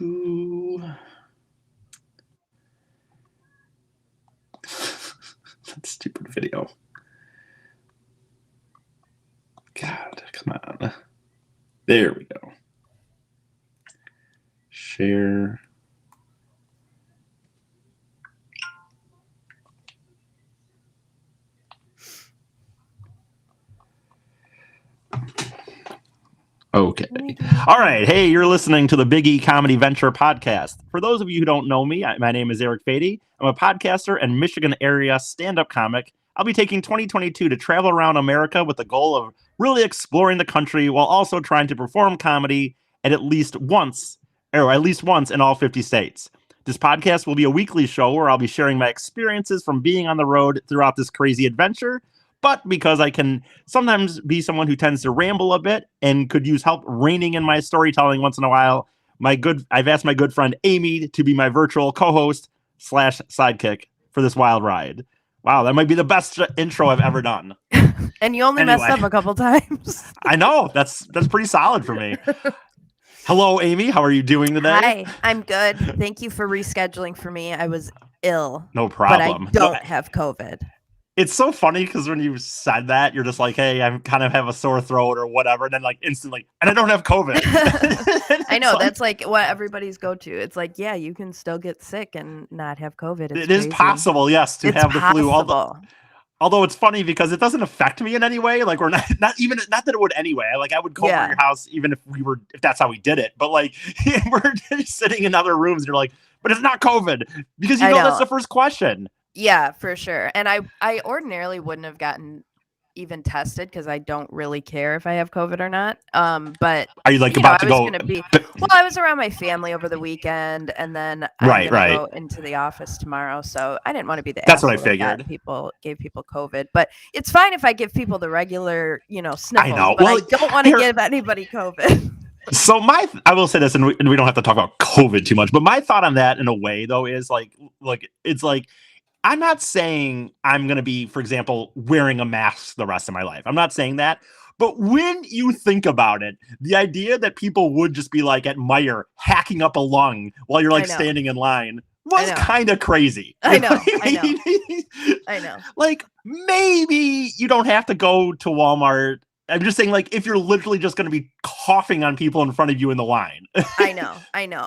to that stupid video. God, come on. There we go. Share. Okay. All right. Hey, you're listening to the Big E Comedy Venture podcast. For those of you who don't know me, my name is Eric Fadie. I'm a podcaster and Michigan area stand-up comic. I'll be taking 2022 to travel around America with the goal of really exploring the country while also trying to perform comedy at least once in all 50 states. This podcast will be a weekly show where I'll be sharing my experiences from being on the road throughout this crazy adventure. But because I can sometimes be someone who tends to ramble a bit and could use help reining in my storytelling once in a while, I've asked my good friend Amy to be my virtual co-host / sidekick for this wild ride. Wow, that might be the best intro I've ever done. And you only messed up a couple times. I know. That's pretty solid for me. Hello, Amy. How are you doing today? Hi, I'm good. Thank you for rescheduling for me. I was ill. No problem. But I don't have COVID. It's so funny because when you said that, you're just like, hey, I kind of have a sore throat or whatever. And then like instantly, and I don't have COVID. I know. That's like what everybody's go to. It's like, yeah, you can still get sick and not have COVID. It is possible, yes, to have the flu. Although it's funny because it doesn't affect me in any way. Like we're not that it would anyway. Like I would go over your house even if that's how we did it. But like we're just sitting in other rooms and you're like, but it's not COVID because you know that's the first question. Yeah, for sure. And I ordinarily wouldn't have gotten even tested because I don't really care if I have COVID or not. But are you like about to go? Well, I was around my family over the weekend, and then I'm gonna go into the office tomorrow. So I didn't want to be the. That's what I figured. People gave people COVID, but it's fine if I give people the regular, sniffles. I know. But I don't want to give anybody COVID. So I will say this, and we don't have to talk about COVID too much, but my thought on that in a way though is like it's like. I'm not saying I'm going to be, for example, wearing a mask the rest of my life. I'm not saying that. But when you think about it, the idea that people would just be like at Meijer hacking up a lung while you're like standing in line was kind of crazy. I know. I know. Like maybe you don't have to go to Walmart. I'm just saying, like, if you're literally just going to be coughing on people in front of you in the line. I know.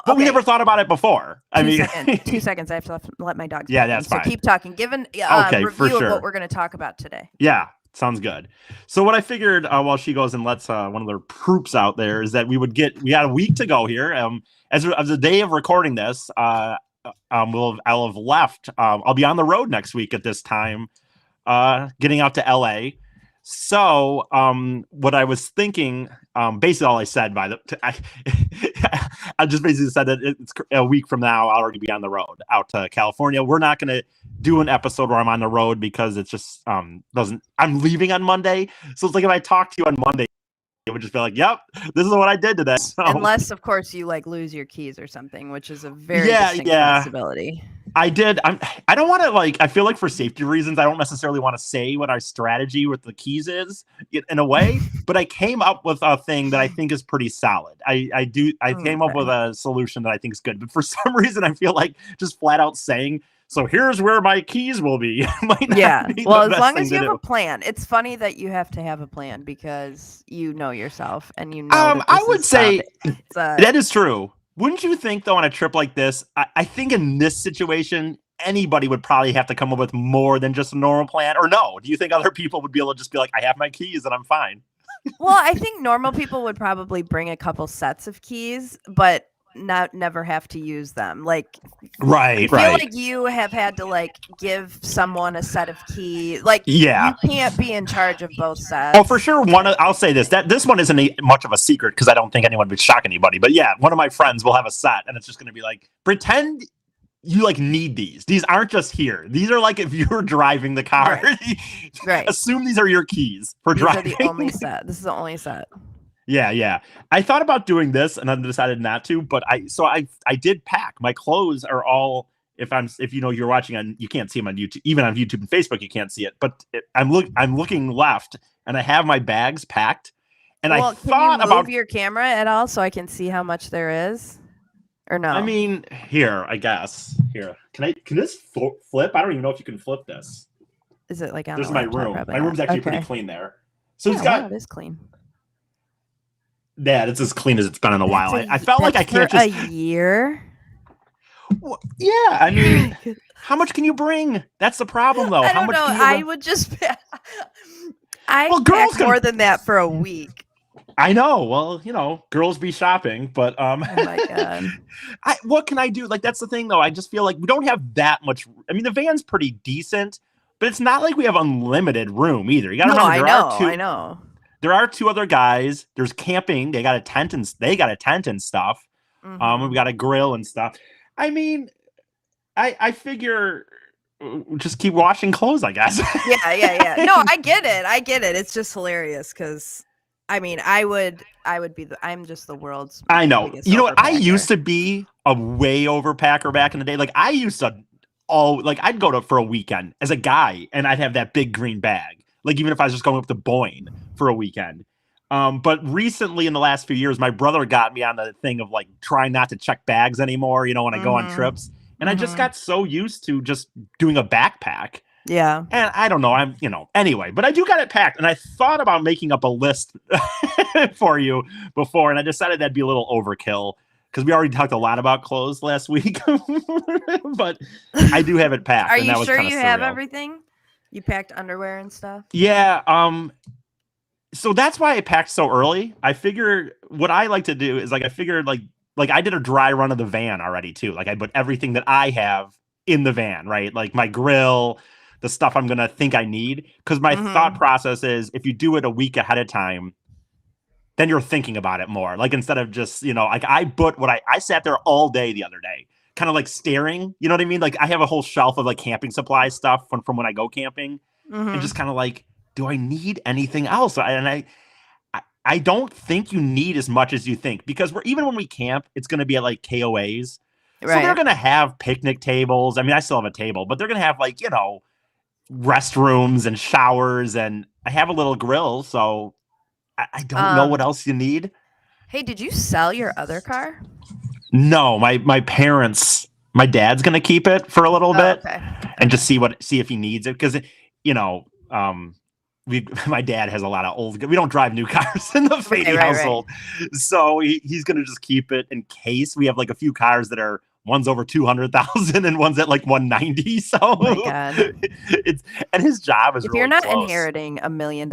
But we never thought about it before. 2 seconds. I have to let my dog. Yeah, that's fine. So keep talking. Give a review of what we're going to talk about today. Yeah, sounds good. So what I figured while she goes and lets one of their troops out there is that we got a week to go here. As the day of recording this, I'll have left. I'll be on the road next week at this time, getting out to LA. So, what I was thinking, basically all I said I just basically said that it's a week from now, I'll already be on the road out to California. We're not going to do an episode where I'm on the road because it's just, I'm leaving on Monday. So it's like, if I talk to you on Monday, it would just be like, yep, this is what I did today. So, unless of course you like lose your keys or something, which is a very distinct possibility. I did. I don't want to I feel like for safety reasons, I don't necessarily want to say what our strategy with the keys is in a way, but I came up with a thing that I think is pretty solid. I came up with a solution that I think is good, but for some reason I feel like just flat out saying, so here's where my keys will be. Well, as long as you have a plan. It's funny that you have to have a plan because you know yourself and you know. I would say that is true. Wouldn't you think, though, on a trip like this, I think in this situation, anybody would probably have to come up with more than just a normal plan? Or no? Do you think other people would be able to just be like, I have my keys and I'm fine? Well, I think normal people would probably bring a couple sets of keys, but never have to use them. Like, I feel like you have had to give someone a set of keys. You can't be in charge of both sets. Oh, for sure. I'll say this one isn't much of a secret because I don't think anyone would shock anybody. But yeah, one of my friends will have a set, and it's just going to be like, pretend you need these. These aren't just here. These are like if you're driving the car. Right. Assume these are your keys for driving. These are the only set. This is the only set. Yeah. I thought about doing this and I decided not to, but I did pack. My clothes are all, if you're watching on, you can't see them on YouTube, even on YouTube and Facebook, you can't see it, but I'm looking left and I have my bags packed. And I thought can you move your camera at all so I can see how much there is? Or no? I mean, here, I guess. Here. Can this flip? I don't even know if you can flip this. Is it like on There's a my laptop? room. Probably My not. room's actually Okay. pretty clean there. So yeah, it's got. Wow, it is clean. Yeah, it's as clean as it's been in a while. I felt like I can't for just. a year. Well, yeah, I mean, how much can you bring? That's the problem, though. I How don't much know. can you I would just. I girls pack more than that for a week. I know. Well, girls be shopping, but Oh my god. what can I do? Like, that's the thing, though. I just feel like we don't have that much. I mean, the van's pretty decent, but it's not like we have unlimited room either. You got to remember, I know. There are two other guys. There's camping. They got a tent and stuff. Mm-hmm. We got a grill and stuff. I mean, I figure just keep washing clothes, I guess. Yeah. No, I get it. It's just hilarious because, I mean, I'm just the world's. I know. You know what? I used to. to be a way overpacker back in the day. Like, I used to I'd go for a weekend as a guy and I'd have that big green bag. Like, even if I was just going up to Boyne for a weekend. But recently in the last few years, my brother got me on the thing of like trying not to check bags anymore, when I go on trips. And I just got so used to just doing a backpack. Yeah. And I don't know. Anyway, but I do got it packed. And I thought about making up a list for you before. And I decided that'd be a little overkill because we already talked a lot about clothes last week. But I do have it packed. Are you sure you have everything? You packed underwear and stuff? Yeah. So that's why I packed so early. I figured what I like to do is I figured like I did a dry run of the van already too. Like, I put everything that I have in the van, right? Like my grill, the stuff I'm going to think I need. Because my thought process is if you do it a week ahead of time, then you're thinking about it more. Like, instead of just, like I sat there all day the other day, kind of like staring, you know what I mean? Like, I have a whole shelf of like camping supply stuff from when I go camping and just kind of like, do I need anything else? I don't think you need as much as you think, because even when we camp, it's going to be at like KOAs. Right. So they're going to have picnic tables. I mean, I still have a table, but they're going to have like, restrooms and showers, and I have a little grill. So I don't know what else you need. Hey, did you sell your other car? No, my dad's going to keep it for a little bit and just see if he needs it. Cause my dad has a lot of we don't drive new cars in the Fadie household. Right. So he's going to just keep it in case we have like a few cars that are, one's over 200,000 and one's at like 190. So oh my God. And his job is if really you're not close. Inheriting $1 million,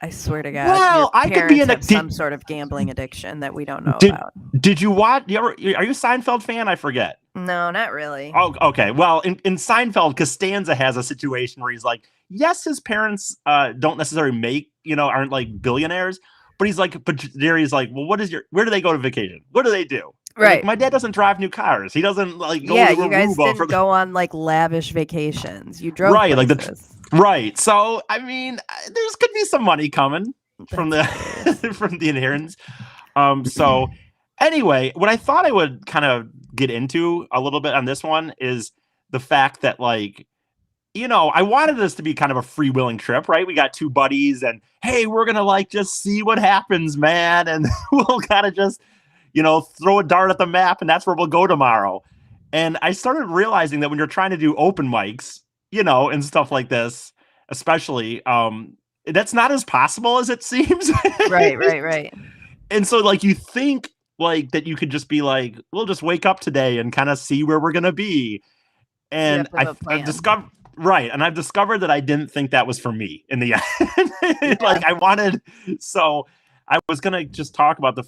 I swear to God. Well, I could be in some sort of gambling addiction that we don't know about. Did you watch? Are you a Seinfeld fan? I forget. No, not really. Oh, okay. Well, in Seinfeld, Costanza has a situation where he's like, yes, his parents don't necessarily aren't like billionaires, but he's like, but Jerry's like, well, where do they go to vacation? What do they do? Right. Like, my dad doesn't drive new cars. He doesn't like go to you guys didn't go on like lavish vacations. You drove right, places. Right. So, I mean, there's could be some money coming from the from the inheritance. So anyway, what I thought I would kind of get into a little bit on this one is the fact that, like, I wanted this to be kind of a freewheeling trip, right? We got two buddies and, hey, we're going to like just see what happens, man. And we'll kind of just, throw a dart at the map and that's where we'll go tomorrow. And I started realizing that when you're trying to do open mics, and stuff like this, especially, that's not as possible as it seems. Right. And so, like, you think like that you could just be like, we'll just wake up today and kind of see where we're gonna be. And I've discovered that I didn't think that was for me in the end. Yeah. So I was gonna just talk about the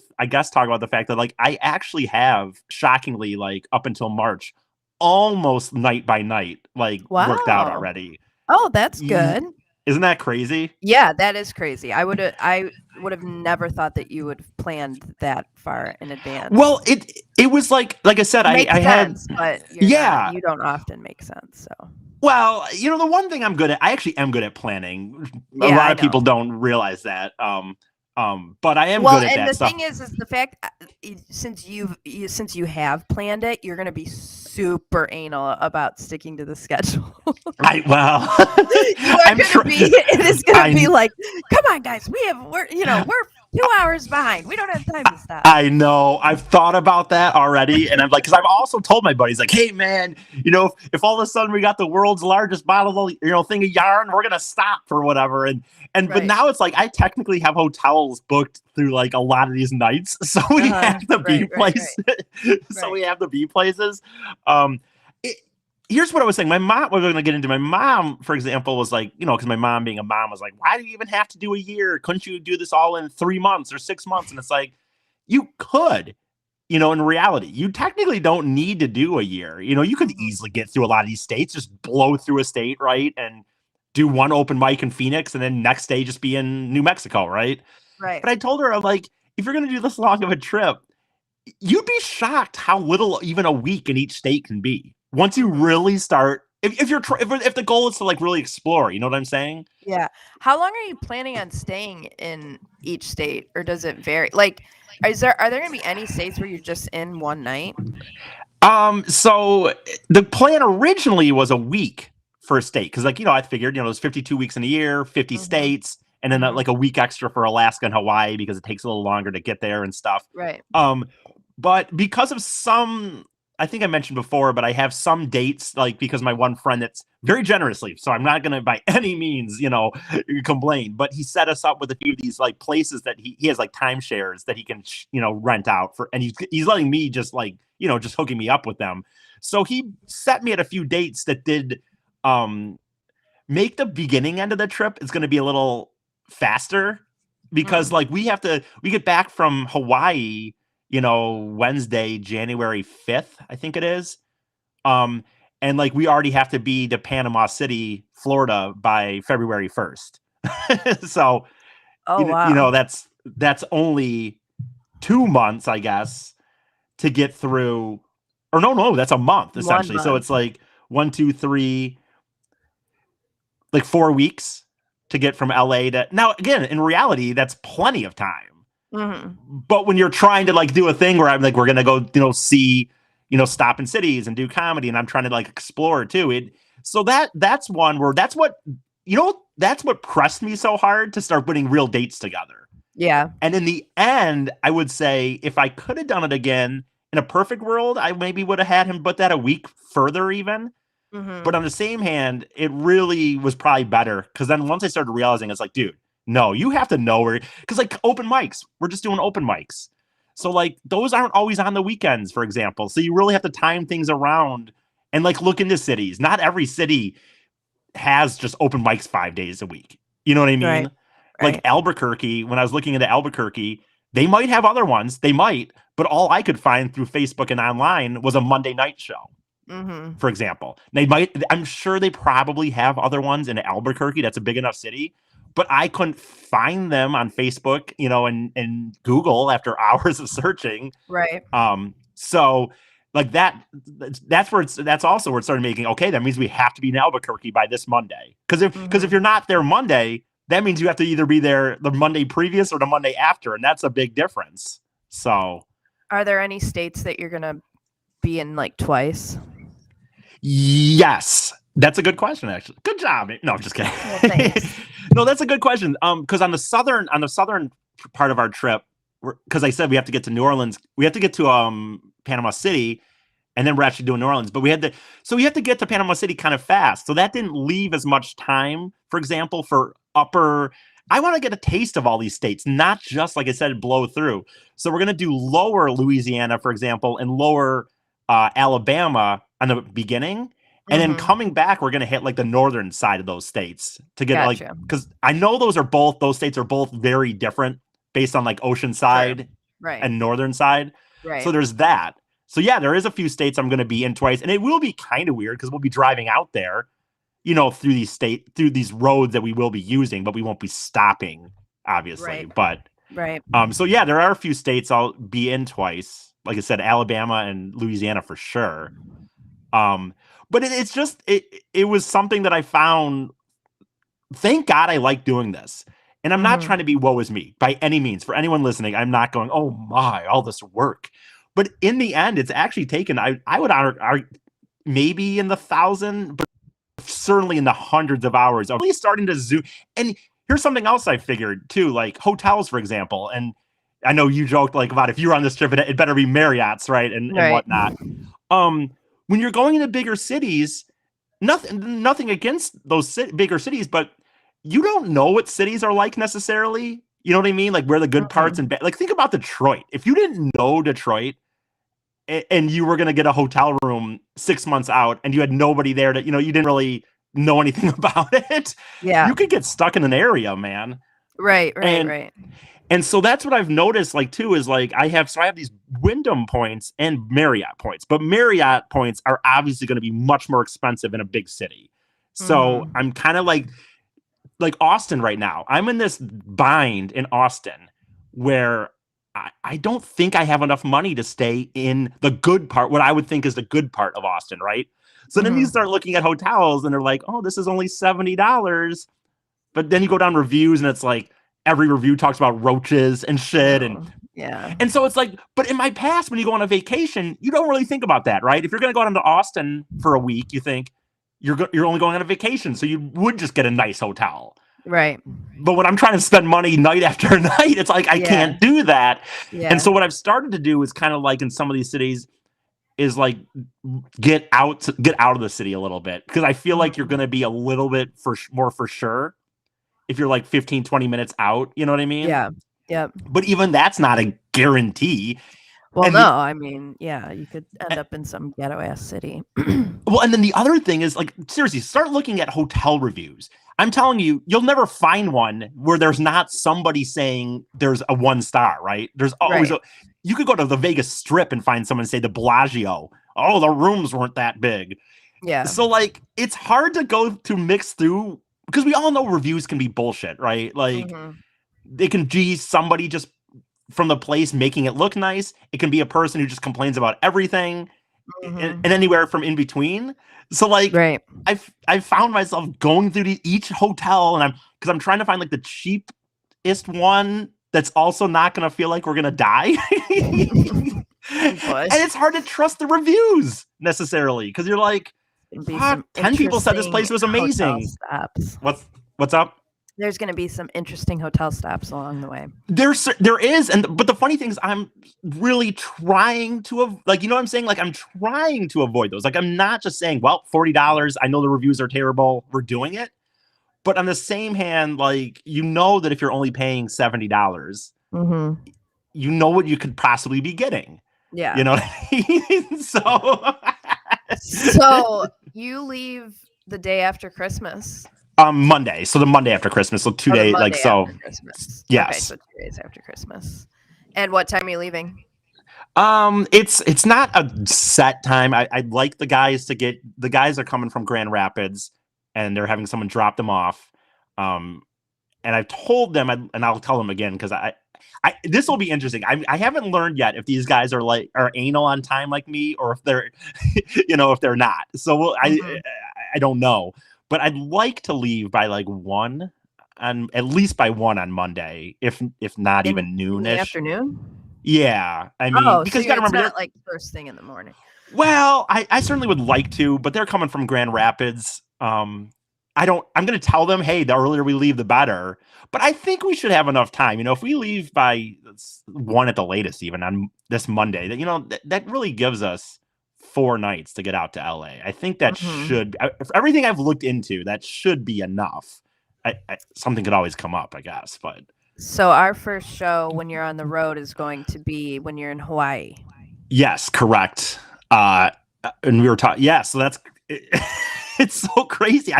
fact that, like, I actually have, shockingly, like, up until March, almost night by night, like, worked out already. Oh, that's good. Isn't that crazy? Yeah, that is crazy. I would have never thought that you would have planned that far in advance. Well, it was like I said, I had, but you don't often make sense. So, well, the one thing I actually am good at planning. A lot of people don't realize that. But I am good at that stuff. Well, and the thing is the fact, since you have planned it, you're going to be super anal about sticking to the schedule. It is going to be like, come on, guys, we're 2 hours behind. We don't have time to stop. I know. I've thought about that already, and I'm like, because I've also told my buddies, like, hey man, if all of a sudden we got the world's largest bottle of thing of yarn, we're gonna stop for whatever, but now it's like I technically have hotels booked through like a lot of these nights, so we have the B place, so we have the B places. Here's what I was saying. My mom, we're going to get into. My mom, for example, was like, because my mom being a mom was like, why do you even have to do a year? Couldn't you do this all in 3 months or 6 months? And it's like, you could, in reality, you technically don't need to do a year. You could easily get through a lot of these states, just blow through a state, right? And do one open mic in Phoenix and then next day just be in New Mexico, right? Right. But I told her, I'm like, if you're going to do this long of a trip, you'd be shocked how little even a week in each state can be. Once you really start, if the goal is to like really explore, you know what I'm saying? Yeah. How long are you planning on staying in each state, or does it vary? Like, are there going to be any states where you're just in one night? So the plan originally was a week for a state because, like, I figured, there's 52 weeks in a year, 50 states, and then like a week extra for Alaska and Hawaii because it takes a little longer to get there and stuff. Right. But because of some, I think I mentioned before, but I have some dates, like, because my one friend that's very generously, so I'm not going to by any means, complain, but he set us up with a few of these like places that he has like timeshares that he can, rent out for. And he's letting me just like, just hooking me up with them. So he set me at a few dates that did make the beginning end of the trip is going to be a little faster because like we get back from Hawaii, Wednesday, January 5th, I think it is. And like we already have to be to Panama City, Florida by February 1st. So, wow. That's only 2 months, I guess, to get through. Or no, that's a month essentially. So it's like 1, 2, 3, like 4 weeks to get from LA to now. Again, in reality, that's plenty of time. But when you're trying to like do a thing where I'm like, we're going to go, see, stop in cities and do comedy, and I'm trying to like explore too. So that's one where that's what pressed me so hard to start putting real dates together. Yeah. And in the end, I would say if I could have done it again in a perfect world, I maybe would have had him put that a week further even. But on the same hand, it really was probably better because then once I started realizing, it's like, dude, no, you have to know where, because like open mics, we're just doing open mics. So like those aren't always on the weekends, for example. So you really have to time things around and like look into cities. Not every city has just open mics 5 days a week. You know what I mean? Right. Like Albuquerque, when I was looking into Albuquerque, they might have other ones. They might, but all I could find through Facebook and online was a Monday night show. For example, I'm sure they probably have other ones in Albuquerque. That's a big enough city. But I couldn't find them on Facebook, and Google after hours of searching. Right. So like that's also where it started making, okay, that means we have to be in Albuquerque by this Monday. Because if you're not there Monday, that means you have to either be there the Monday previous or the Monday after. And that's a big difference. So are there any states that you're going to be in like twice? Yes. That's a good question, actually. Good job. No, I'm just kidding. Well, thanks. No, that's a good question. Because on the southern part of our trip, because I said we have to get to New Orleans, we have to get to Panama City, and then we're actually doing New Orleans. But we have to get to Panama City kind of fast. So that didn't leave as much time, for example, for I want to get a taste of all these states, not just, like I said, blow through. So we're going to do lower Louisiana, for example, and lower Alabama on the beginning. And then coming back, we're going to hit like the northern side of those states to get like, because I know those states are both very different based on like ocean side and northern side. Right. So there's that. So yeah, there is a few states I'm going to be in twice, and it will be kind of weird because we'll be driving out there, through these roads that we will be using, but we won't be stopping, obviously. But so yeah, there are a few states I'll be in twice. Like I said, Alabama and Louisiana for sure. But it's just, it was something that I found, thank God I like doing this. And I'm not trying to be woe is me by any means. For anyone listening, I'm not going, oh my, all this work. But in the end, it's actually taken, I would argue, maybe in the 1,000, but certainly in the hundreds of hours of really starting to zoom. And here's something else I figured too, like hotels, for example. And I know you joked like about if you're on this trip, it better be Marriott's, right? And whatnot. When you're going into bigger cities, nothing against those bigger cities, but you don't know what cities are like necessarily. You know what I mean? Like where the good parts and like think about Detroit. If you didn't know Detroit and you were going to get a hotel room 6 months out and you had nobody there to, you didn't really know anything about it. Yeah. You could get stuck in an area, man. Right. And so that's what I've noticed, like, too, is like I have these Wyndham points and Marriott points, but Marriott points are obviously going to be much more expensive in a big city. So I'm kind of like Austin right now. I'm in this bind in Austin where I don't think I have enough money to stay in the good part, what I would think is the good part of Austin, right? So then you start looking at hotels and they're like, oh, this is only $70. But then you go down reviews and it's like every review talks about roaches and shit. And so it's like, but in my past, when you go on a vacation, you don't really think about that, right? If you're going to go down to Austin for a week, you think you're only going on a vacation. So you would just get a nice hotel. Right. But when I'm trying to spend money night after night, it's like I can't do that. Yeah. And so what I've started to do is kind of like in some of these cities is like get out of the city a little bit, because I feel like you're going to be a little bit more for sure if you're like 15, 20 minutes out. You know what I mean? Yeah. Yeah. But even that's not a guarantee. Well, I mean, yeah, you could end up in some ghetto ass city. Well, and then the other thing is, like, seriously, start looking at hotel reviews. I'm telling you, you'll never find one where there's not somebody saying there's a 1 star, right? There's always you could go to the Vegas Strip and find someone say the Bellagio. Oh, the rooms weren't that big. Yeah. So like, it's hard to go to mix through, because we all know reviews can be bullshit, right? Like they can be somebody just from the place making it look nice. It can be a person who just complains about everything and anywhere from in between. So like, I found myself going through each hotel and I'm trying to find like the cheapest one that's also not going to feel like we're going to die. And it's hard to trust the reviews necessarily, because you're like, 10 people said this place was amazing. What's up? There's going to be some interesting hotel stops along the way. There is, but the funny thing is, I'm really trying to like, you know what I'm saying? Like, I'm trying to avoid those. Like, I'm not just saying, well, $40. I know the reviews are terrible. We're doing it. But on the same hand, like, you know that if you're only paying $70, you know what you could possibly be getting. Yeah. You know what I mean? So you leave the day after Christmas. Monday. So the Monday after Christmas. So 2 days. Like, so. Yes. Okay, so 2 days after Christmas. And what time are you leaving? It's not a set time. I'd like the guys are coming from Grand Rapids and they're having someone drop them off. And I've told them, and I'll tell them again, because this will be interesting. I haven't learned yet if these guys are anal on time like me, or if they're, if they're not. So I don't know. But I'd like to leave by like 1, and at least by 1 on Monday, if not even noonish. In the afternoon? Yeah, I mean, because you got to remember, it's not like first thing in the morning. Well, I certainly would like to, but they're coming from Grand Rapids. I'm going to tell them, hey, the earlier we leave, the better. But I think we should have enough time. If we leave by 1 at the latest, even on this Monday, that really gives us 4 nights to get out to LA. I think that should, for everything I've looked into, that should be enough. Something could always come up, I guess. But so our first show when you're on the road is going to be when you're in Hawaii. Yes, correct. And we were talking. Yeah, so that's it's so crazy.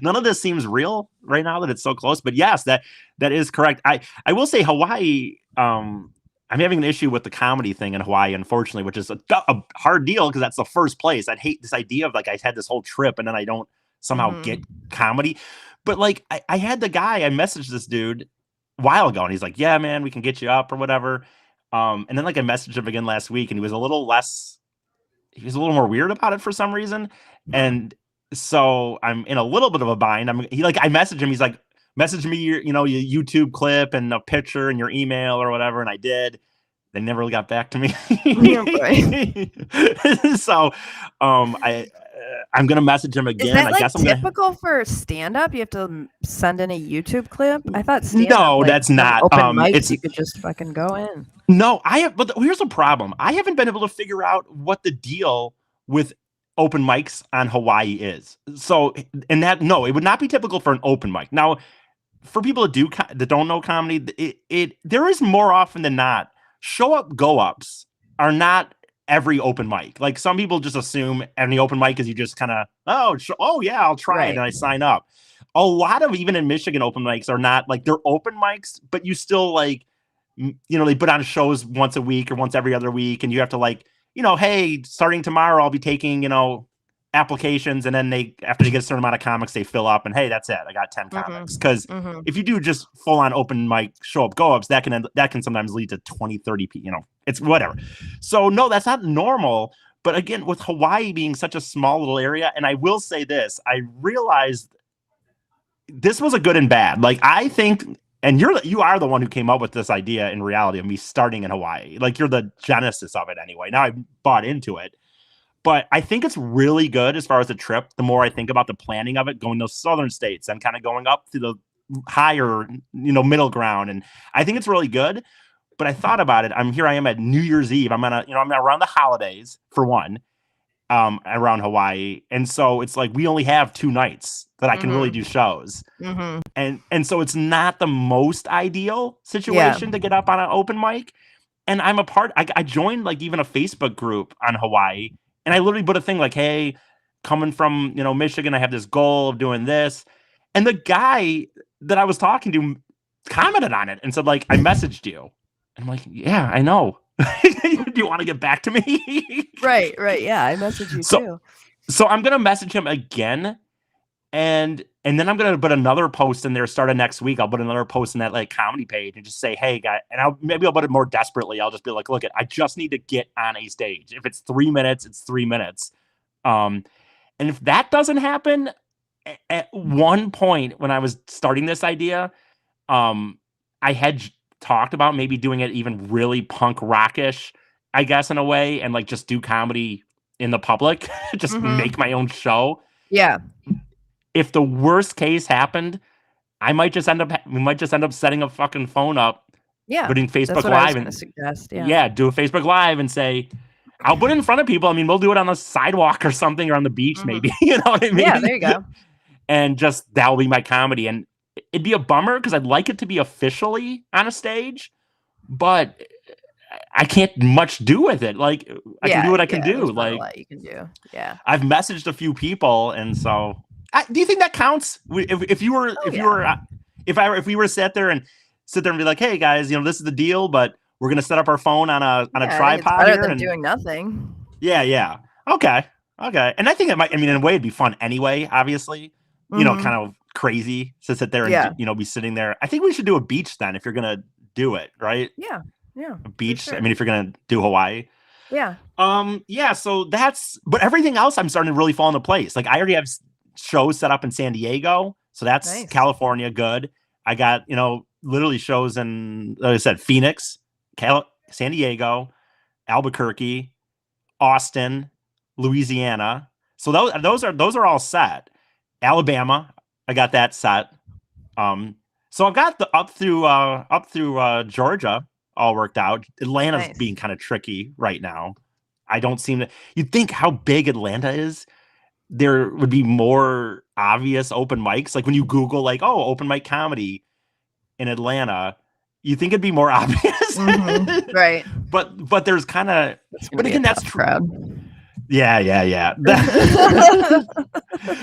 None of this seems real right now that it's so close. But yes, that is correct. I will say Hawaii. I'm having an issue with the comedy thing in Hawaii, unfortunately, which is a hard deal, because that's the first place. I'd hate this idea of like I had this whole trip and then I don't somehow get comedy. But like I had the guy, I messaged this dude a while ago and he's like, yeah, man, we can get you up or whatever. And then like I messaged him again last week and he was a little more weird about it for some reason. And so I'm in a little bit of a bind. I messaged him. He's like, message me your YouTube clip and a picture and your email or whatever. And I did. They never really got back to me. So I I'm gonna message him again. Is that I guess I'm typical for stand-up? You have to send in a YouTube clip. I thought no, that's not. Open mics, you could just fucking go in. No, but here's the problem. I haven't been able to figure out what the deal with open mics on Hawaii is. So, and that it would not be typical for an open mic. Now, for people that don't know comedy, there is more often than not show up go ups are not every open mic. Like some people just assume any open mic is you just kind of oh yeah, I'll try it and I sign up. A lot of even in Michigan open mics are not like they're open mics, but you still like they put on shows once a week or once every other week, and you have to hey, starting tomorrow I'll be taking applications, and then after they get a certain amount of comics they fill up, and hey, that's it, I got 10 comics. Because if you do just full on open mic show up go ups, that can sometimes lead to 20 30 people, it's whatever. So no, that's not normal. But again, with Hawaii being such a small little area, and I will say this, I realized this was a good and bad. Like I think, and you are the one who came up with this idea in reality of me starting in Hawaii. Like you're the genesis of it anyway. Now I've bought into it. But I think it's really good as far as the trip. The more I think about the planning of it, going to those southern states and kind of going up to the higher, middle ground. And I think it's really good. But I thought about it. Here I am at New Year's Eve. I'm around the holidays for one, around Hawaii. And so it's like, we only have 2 nights that I can really do shows. And so it's not the most ideal situation to get up on an open mic. And I'm I joined even a Facebook group on Hawaii. And I literally put a thing like, hey, coming from, Michigan, I have this goal of doing this. And the guy that I was talking to commented on it and said, I messaged you. And I'm like, yeah, I know. Do you want to get back to me? Right. Yeah, I messaged you too. So I'm going to message him again. And then I'm going to put another post in there starting next week. I'll put another post in that comedy page and just say, hey, guy, and I'll put it more desperately. I'll just be like, look, I just need to get on a stage. If it's 3 minutes, it's 3 minutes. And if that doesn't happen, at one point when I was starting this idea, I had talked about maybe doing it even really punk rockish, I guess, in a way, and just do comedy in the public, just make my own show. Yeah. If the worst case happened, we might just end up setting a fucking phone up, putting Facebook Live and suggest, do a Facebook Live and say, I'll put it in front of people. I mean, we'll do it on the sidewalk or something, or on the beach, maybe. You know what I mean? Yeah, there you go. And just that'll be my comedy, and it'd be a bummer because I'd like it to be officially on a stage, but I can't much do with it. I can do what I can do. A lot you can do. Yeah, I've messaged a few people, and so. Do you think that counts? If we were to sit there and be like, hey guys, this is the deal, but we're gonna set up our phone on a tripod here and doing nothing. Yeah. Okay. And I think it might. I mean, in a way, it'd be fun anyway. Obviously, kind of crazy to sit there and be sitting there. I think we should do a beach then if you're gonna do it, right? Yeah. A beach. Sure. I mean, if you're gonna do Hawaii. Yeah. So but everything else I'm starting to really fall into place. I already have shows set up in San Diego, so that's nice. California, good. I got literally shows in, like I said, Phoenix, San Diego, Albuquerque, Austin, Louisiana. So those are all set. Alabama, I got that set. So I've got the up through Georgia all worked out. Atlanta's being kind of tricky right now. I don't seem to. You'd think how big Atlanta is, there would be more obvious open mics. When you Google open mic comedy in Atlanta, you think it'd be more obvious. Right. But there's kind of, but again, that's crowd. Yeah.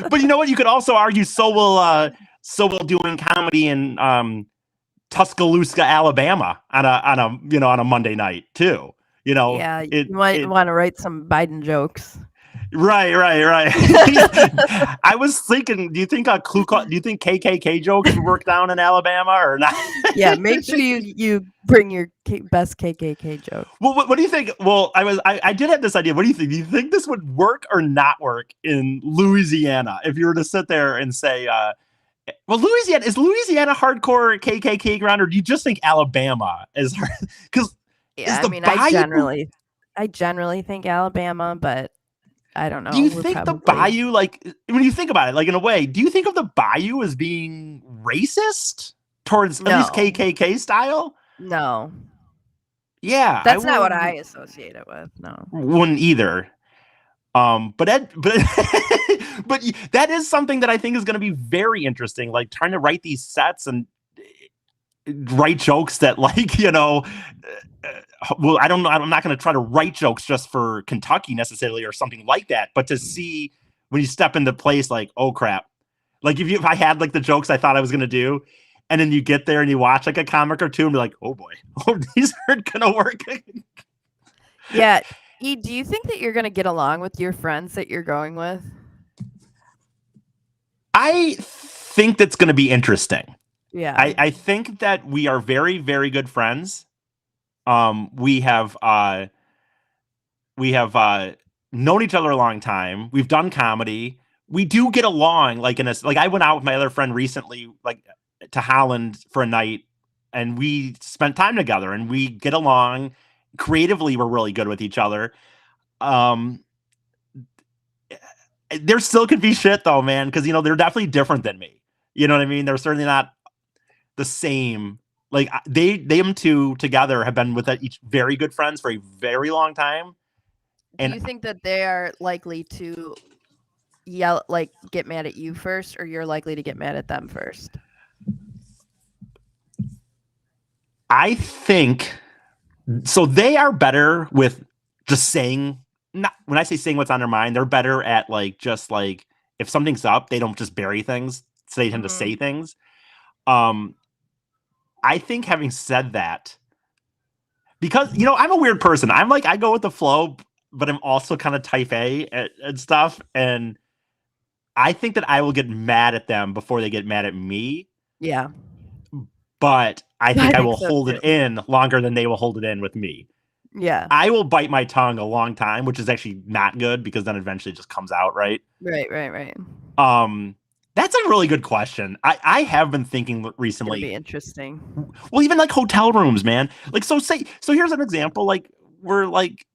But you know what? You could also argue so will doing comedy in Tuscaloosa, Alabama on a Monday night too. You might want to write some Biden jokes. Right. I was thinking, do you think KKK jokes would work down in Alabama or not? Yeah, make sure you bring your best KKK joke. Well, what do you think? Well, I did have this idea. What do you think? Do you think this would work or not work in Louisiana if you were to sit there and say, well, is Louisiana hardcore KKK ground, or do you just think Alabama is? Because I generally think Alabama, but I don't know. Do you think the Bayou, like, when you think about it, like, in a way, do you think of the Bayou as being racist towards at least KKK style? No. Yeah, that's not what I associate it with. No, wouldn't either. But but that is something that I think is going to be very interesting. Like trying to write these sets and write jokes that, like, well, I don't know. I'm not going to try to write jokes just for Kentucky necessarily or something like that. But to see when you step into place, like, oh crap, like if I had like the jokes I thought I was going to do, and then you get there and you watch like a comic or two and be like, oh boy, these aren't going to work. Yeah. E, do you think that you're going to get along with your friends that you're going with? I think that's going to be interesting. Yeah. I think that we are very, very good friends. We have known each other a long time. We've done comedy. We do get along. Like I went out with my other friend recently, like to Holland for a night, and we spent time together, and we get along. Creatively, we're really good with each other. There still could be shit though, man, because they're definitely different than me. You know what I mean? They're certainly not the same. Like them two together have been with each very good friends for a very long time. And do you think that they are likely to get mad at you first, or you're likely to get mad at them first? I think so. They are better with just saying. Not when I say saying what's on their mind, they're better at just if something's up, they don't just bury things. So they tend to say things. I think having said that, because I'm a weird person. I'm like, I go with the flow, but I'm also kind of type A and stuff. And I think that I will get mad at them before they get mad at me. Yeah. But I think I will hold it in longer than they will hold it in with me. Yeah. I will bite my tongue a long time, which is actually not good because then eventually it just comes out, right? Right. That's a really good question. I have been thinking recently. It'll be interesting. Well, even like hotel rooms, man. Like, so here's an example. Like, we're like,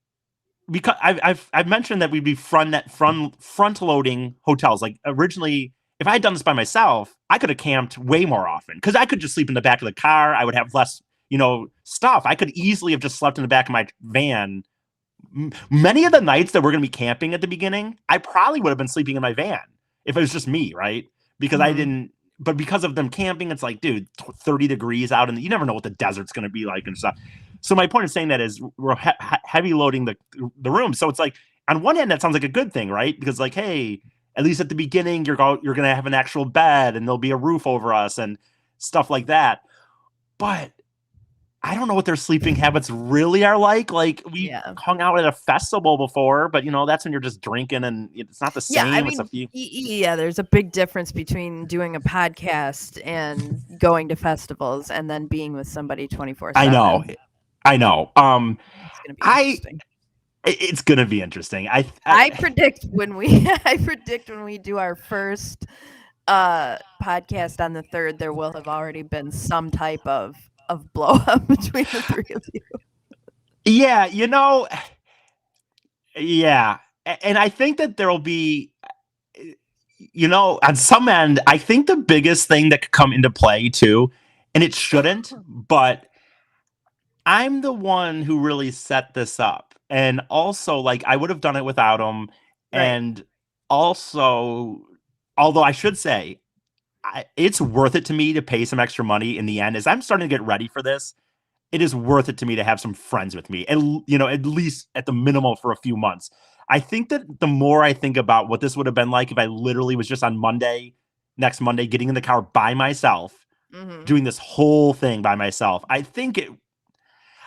because I've mentioned that we'd be front loading hotels. Like originally, if I had done this by myself, I could have camped way more often because I could just sleep in the back of the car. I would have less, stuff. I could easily have just slept in the back of my van. Many of the nights that we're going to be camping at the beginning, I probably would have been sleeping in my van if it was just me, right? Because I didn't, but because of them camping, it's like, dude, 30 degrees out, and you never know what the desert's going to be like and stuff. So my point of saying that is we're heavy loading the room. So it's like, on one hand, that sounds like a good thing, right? Because like, hey, at least at the beginning, you're going to have an actual bed and there'll be a roof over us and stuff like that. But I don't know what their sleeping habits really are like. Like we hung out at a festival before, but that's when you're just drinking and it's not the same. Yeah, I mean, there's a big difference between doing a podcast and going to festivals and then being with somebody 24/7. I know. It's gonna be interesting. I predict when we do our first podcast on the 3rd, there will have already been some type of blow up between the three of you. Yeah, yeah. And I think that there'll be, on some end, I think the biggest thing that could come into play too, and it shouldn't, but I'm the one who really set this up. And also, like, I would have done it without him. Right. And also, although I should say, it's worth it to me to pay some extra money in the end. As I'm starting to get ready for this, it is worth it to me to have some friends with me, and at least at the minimum for a few months. I think that the more I think about what this would have been like if I literally was just on next Monday, getting in the car by myself, doing this whole thing by myself, I think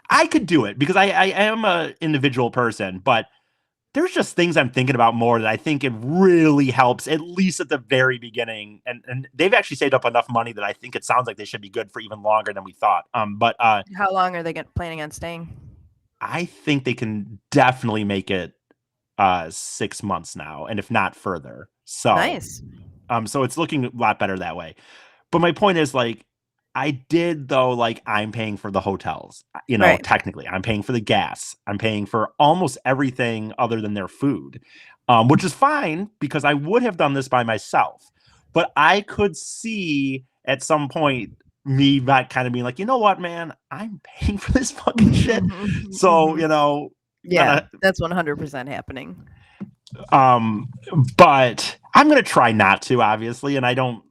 I could do it because I am an individual person, but there's just things I'm thinking about more that I think it really helps, at least at the very beginning. And they've actually saved up enough money that I think it sounds like they should be good for even longer than we thought. But how long are they planning on staying? I think they can definitely make it 6 months now, and if not further. So nice. So it's looking a lot better that way. But my point is, like, I did, though, like, I'm paying for the hotels, right. Technically I'm paying for the gas. I'm paying for almost everything other than their food. which is fine because I would have done this by myself. But I could see at some point me not kind of being like, you know what, man, I'm paying for this fucking shit. So, yeah, that's 100% happening. But I'm going to try not to, obviously. And I'm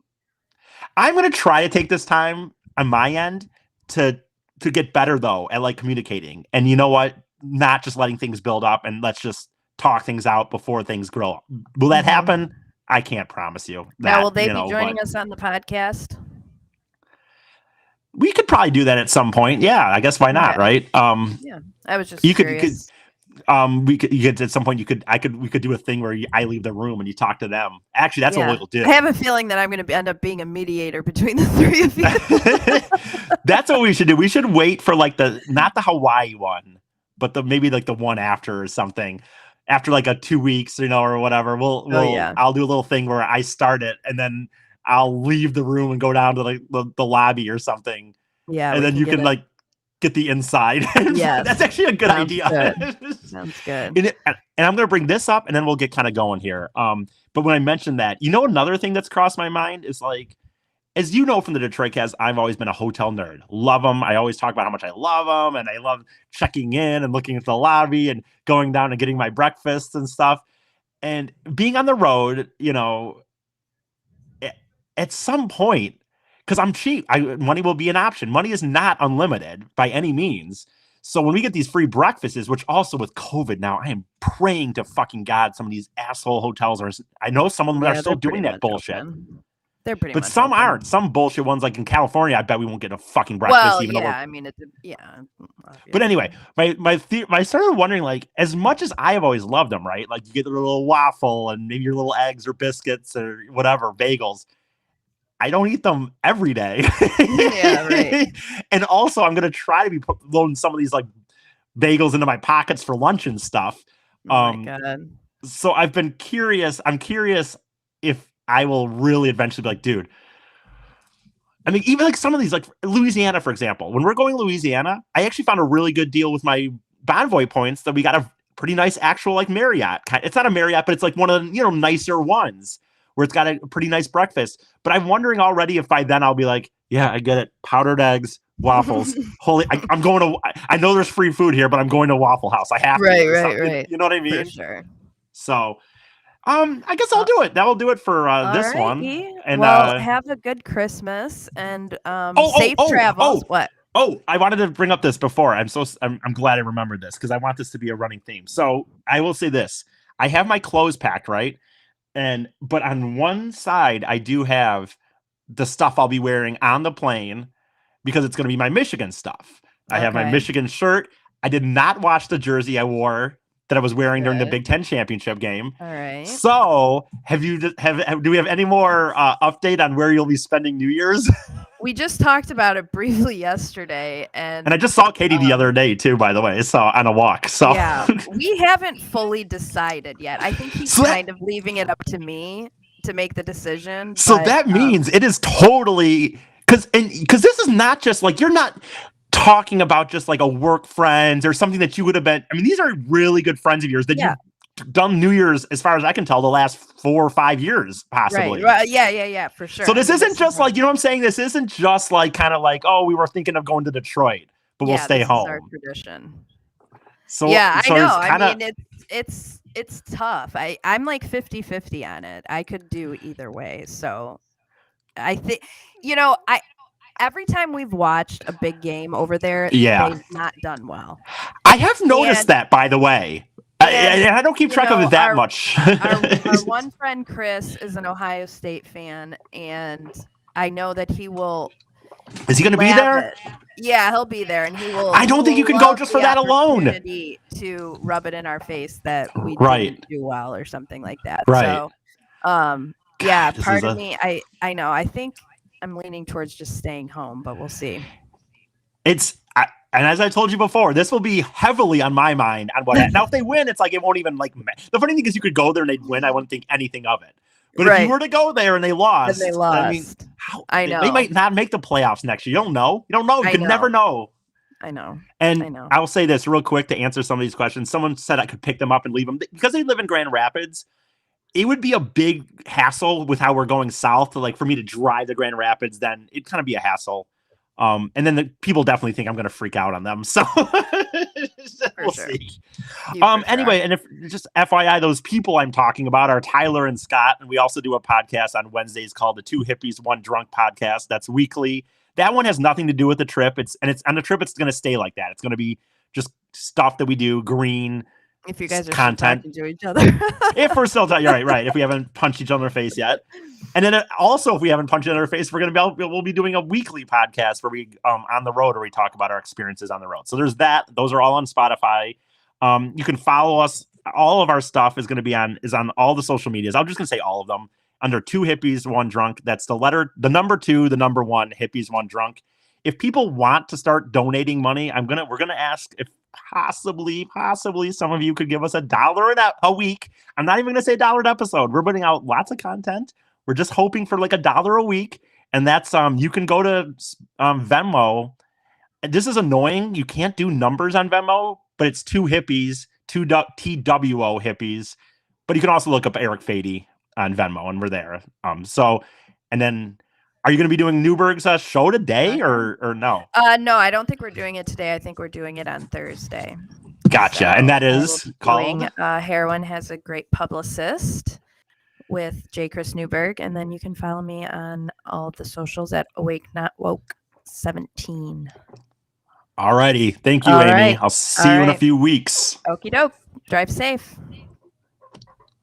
going to try to take this time on my end to get better, though, at like communicating. And you know what? Not just letting things build up, and let's just talk things out before things grow up. Will that happen? I can't promise you that. Now, will they be joining us on the podcast? We could probably do that at some point. Yeah, I guess why not, right? Yeah, I was just curious. We could at some point. We could do a thing where I leave the room and you talk to them. Actually, that's what we'll do. I have a feeling that I'm going to end up being a mediator between the three of you. That's what we should do. We should wait for like not the Hawaii one, but maybe like the one after or something. After like a 2 weeks, or whatever, I'll do a little thing where I start it and then I'll leave the room and go down to like the lobby or something. Yeah, and then you can like get the inside. Yeah, that's actually a good idea. Sounds good. And I'm going to bring this up and then we'll get kind of going here. But when I mentioned that, another thing that's crossed my mind is like, as you know from the Detroit Cast, I've always been a hotel nerd. Love them. I always talk about how much I love them, and I love checking in and looking at the lobby and going down and getting my breakfast and stuff. And being on the road, at some point, because I'm cheap, money will be an option. Money is not unlimited by any means. So when we get these free breakfasts, which also with COVID now, I am praying to fucking God some of these asshole hotels are. I know some of them are still doing that bullshit. Open. They're pretty but much some open. Aren't. Some bullshit ones, like in California, I bet we won't get a fucking breakfast. Well, even yeah, I mean, obviously. But anyway, I started wondering, like, as much as I have always loved them, right? Like, you get the little waffle and maybe your little eggs or biscuits or whatever, bagels. I don't eat them every day. Yeah, right. And also, I'm going to try to be loading some of these, like, bagels into my pockets for lunch and stuff. Oh, my God. So I've been curious. I'm curious if I will really eventually be like, dude, I mean, even like some of these, like Louisiana, for example, when we're going to Louisiana, I actually found a really good deal with my Bonvoy points that we got a pretty nice actual like Marriott. It's not a Marriott, but it's like one of the, nicer ones where it's got a pretty nice breakfast. But I'm wondering already if by then I'll be like, yeah, I get it. Powdered eggs, waffles. I'm going to, I know there's free food here, but I'm going to Waffle House. I have to. Right. You know what I mean? For sure. So, I guess I'll do it. That will do it for this one. And have a good Christmas and safe travels. What? Oh, I wanted to bring up this before. I'm glad I remembered this because I want this to be a running theme. So I will say this: I have my clothes packed, right? But on one side, I do have the stuff I'll be wearing on the plane because it's going to be my Michigan stuff. I have my Michigan shirt. I did not wash the jersey I wore that I was wearing during the Big Ten championship game. All right. So do we have any more update on where you'll be spending New Year's? We just talked about it briefly yesterday, and I just saw Katie the other day too, by the way. So on a walk. So yeah, we haven't fully decided yet. I think he's kind of leaving it up to me to make the decision. So that means it is totally because this is not just like you're not talking about just like a work friend or something that you would have been. I mean, these are really good friends of yours that you've done New Year's, as far as I can tell, the last 4 or 5 years, possibly. Right. Yeah, for sure. So this isn't just like, you know what I'm saying? This isn't just like kind of like, oh, we were thinking of going to Detroit, but we'll stay home. Is our tradition. So yeah, I know. I mean, it's tough. I'm like 50-50 on it. I could do either way. So I think, every time we've watched a big game over there, they've not done well. I have noticed that, by the way. I don't keep track of it that much. Our one friend, Chris, is an Ohio State fan, and I know that he will. Is he going to be there? Yeah, he'll be there, and he will. I don't think you can go just for that alone. To rub it in our face that we didn't do well or something like that. Right. So, part of me, I know. I think I'm leaning towards just staying home, but we'll see. And as I told you before, this will be heavily on my mind on what. Now, if they win, it's like it won't even like. The funny thing is, you could go there and they'd win. I wouldn't think anything of it. But if you were to go there and they lost, I mean, I know they might not make the playoffs next year. You don't know. You can never know. I know. And I'll say this real quick to answer some of these questions. Someone said I could pick them up and leave them because they live in Grand Rapids. It would be a big hassle with how we're going south. Like for me to drive to Grand Rapids, then it'd kind of be a hassle. And then the people definitely think I'm going to freak out on them. So we'll see. Anyway, and if just FYI, those people I'm talking about are Tyler and Scott. And we also do a podcast on Wednesdays called the Two Hippies, One Drunk podcast. That's weekly. That one has nothing to do with the trip. It's on the trip. It's going to stay like that. It's going to be just stuff that we do, green. If you guys are content still talking to each other. If we're still talking, right. If we haven't punched each other in the face yet. And then also, if we haven't punched each other in the face, we'll be doing a weekly podcast where we on the road, where we talk about our experiences on the road. So there's that. Those are all on Spotify. You can follow us. All of our stuff is on all the social medias. I'm just gonna say all of them under Two Hippies, One Drunk. That's the number 2, the number 1, Hippies, One Drunk. If people want to start donating money, we're gonna ask if possibly some of you could give us $1 a week. I'm not even gonna say $1 an episode. We're putting out lots of content. We're just hoping for like $1 a week, and that's you can go to Venmo. And this is annoying. You can't do numbers on Venmo, but it's Two Hippies, TWO Hippies. But you can also look up Eric Fadie on Venmo, and we're there. And then. Are you going to be doing Newberg's show today or no? No, I don't think we're doing it today. I think we're doing it on Thursday. Gotcha. So, and that is called? Heroin Has a Great Publicist with J. Chris Newberg. And then you can follow me on all the socials at Awake Not Woke 17. All righty. Thank you, Amy. I'll see you in a few weeks. Okie doke. Drive safe.